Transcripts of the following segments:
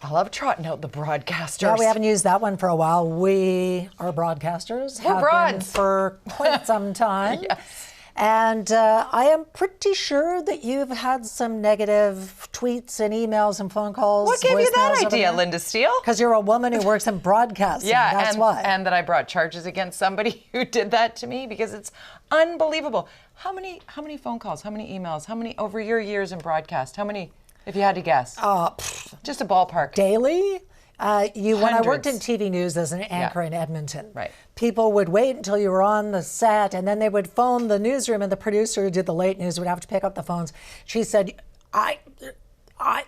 I love trotting out the broadcasters. Yeah, we haven't used that one for a while. We are broadcasters. We're broads. Been for quite some time. Yes. And I am pretty sure that you've had some negative tweets and emails and phone calls. What gave you that idea, Linda Steele? Because you're a woman who works in broadcasting. Yeah, that's why. And that I brought charges against somebody who did that to me, because it's unbelievable. How many phone calls, how many emails, how many over your years in broadcast, how many, if you had to guess? Just a ballpark. Daily? When I worked in Hundreds. TV news as an anchor in Edmonton, Right. people would wait until you were on the set, and then they would phone the newsroom, and the producer who did the late news would have to pick up the phones. She said,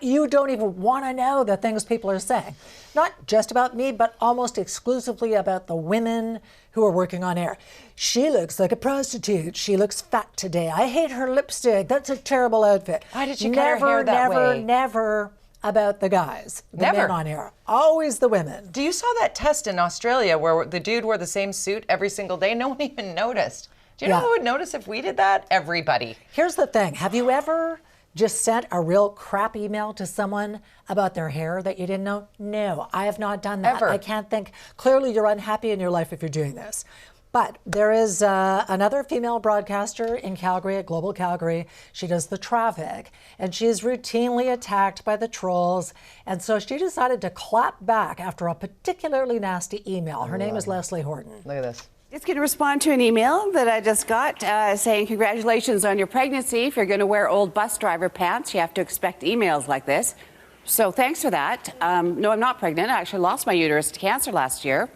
you don't even want to know the things people are saying. Not just about me, but almost exclusively about the women who are working on air. She looks like a prostitute. She looks fat today. I hate her lipstick. That's a terrible outfit. Why did she cut her hair that way? Never about the guys, the Never. men on air. Always the women. Do you saw that test in Australia where the dude wore the same suit every single day? No one even noticed. Do you know who would notice if we did that? Everybody. Here's the thing. Have you ever just sent a real crap email to someone about their hair that you didn't know? No, I have not done that. Ever. I can't think. Clearly, you're unhappy in your life if you're doing this. But there is another female broadcaster in Calgary, at Global Calgary. She does the traffic, and she's routinely attacked by the trolls. And so she decided to clap back after a particularly nasty email. Her name is Leslie Horton. Look at this. Just going to respond to an email that I just got saying, congratulations on your pregnancy. If you're going to wear old bus driver pants, you have to expect emails like this. So thanks for that. No, I'm not pregnant. I actually lost my uterus to cancer last year.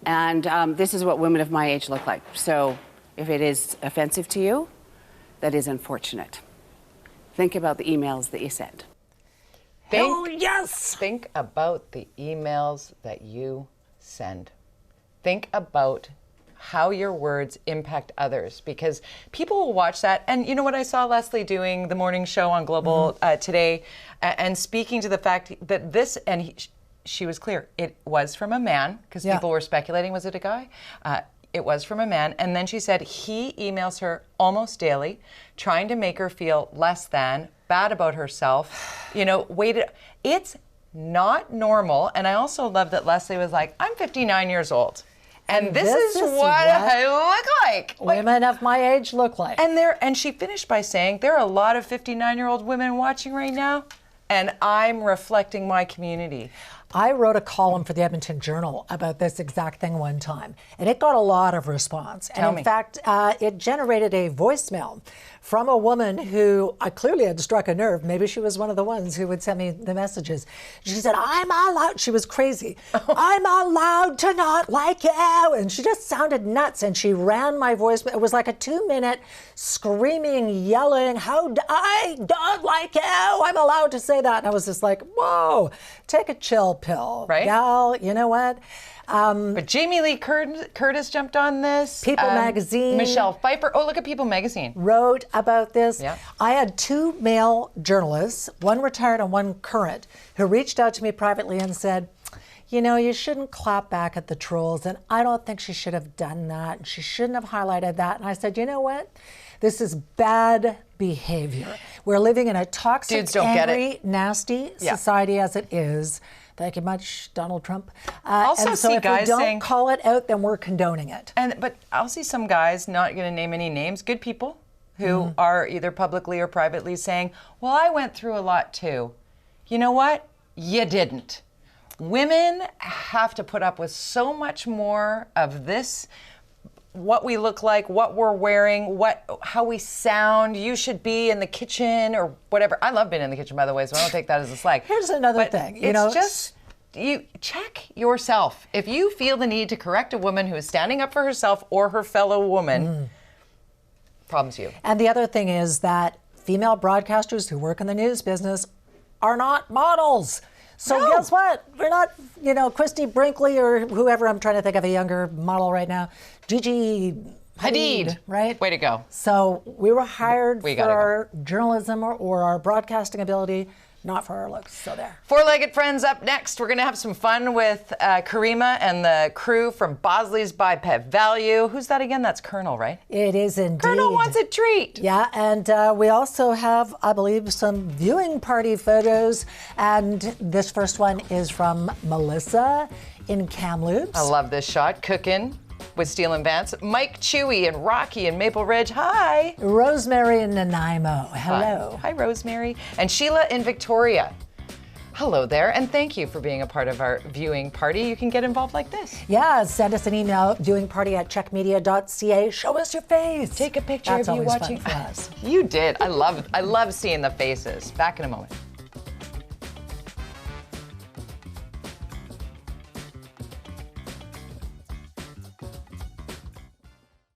And this is what women of my age look like. So if it is offensive to you, that is unfortunate. Think about the emails that you send. Think about the emails that you send. Think about how your words impact others, because people will watch that. And you know what I saw Leslie doing the morning show on Global today, and speaking to the fact that this, and she was clear, it was from a man, because people were speculating, was it a guy? It was from a man. And then she said he emails her almost daily, trying to make her feel less than, bad about herself. It's not normal. And I also love that Leslie was like, I'm 59 years old. And this is what I look like. Women of my age look like. And she finished by saying, there are a lot of 59-year-old women watching right now, and I'm reflecting my community. I wrote a column for the Edmonton Journal about this exact thing one time, and it got a lot of response. And in fact, it generated a voicemail from a woman who clearly had struck a nerve. Maybe she was one of the ones who would send me the messages. She said, I'm allowed, she was crazy. I'm allowed to not like you. And she just sounded nuts. And she ran my voice. It was like a 2-minute screaming, yelling, I don't like you. I'm allowed to say that. And I was just like, whoa, take a chill pill. Right. Gal, you know what? But Jamie Lee Curtis jumped on this. People Magazine. Michelle Pfeiffer. Oh, look at People Magazine. Wrote about this. Yeah. I had 2 male journalists, one retired and one current, who reached out to me privately and said, you shouldn't clap back at the trolls, and I don't think she should have done that, and she shouldn't have highlighted that. And I said, you know what? This is bad behavior. We're living in a toxic, angry, nasty society as it is. Thank you much, Donald Trump. Also, and so see if guys we don't saying, call it out, then we're condoning it. But I'll see some guys, not going to name any names, good people, who are either publicly or privately saying, well, I went through a lot too. You know what? You didn't. Women have to put up with so much more of this, what we look like, what we're wearing, how we sound. You should be in the kitchen or whatever. I love being in the kitchen, by the way, so I don't take that as a slag. Here's another thing. You check yourself. If you feel the need to correct a woman who is standing up for herself or her fellow woman, problem's you. And the other thing is that female broadcasters who work in the news business are not models. So guess what? We're not, Christy Brinkley or whoever. I'm trying to think of a younger model right now. Gigi Hadid, right? Way to go. So we were hired for our journalism or our broadcasting ability, not for our looks. So there. Four-Legged Friends up next. We're going to have some fun with Karima and the crew from Bosley's by Pet Value. Who's that again? That's Colonel, right? It is indeed. Colonel wants a treat. Yeah, and we also have, I believe, some viewing party photos. And this first one is from Melissa in Kamloops. I love this shot. Cooking with Steel and Vance. Mike Chewy and Rocky in Maple Ridge. Hi. Rosemary in Nanaimo. Hello. Hi, Rosemary. And Sheila in Victoria. Hello there, and thank you for being a part of our viewing party. You can get involved like this. Yeah, send us an email, viewingparty@chekmedia.ca. Show us your face. Take a picture That's of you always watching fun for us. You did. I love seeing the faces. Back in a moment.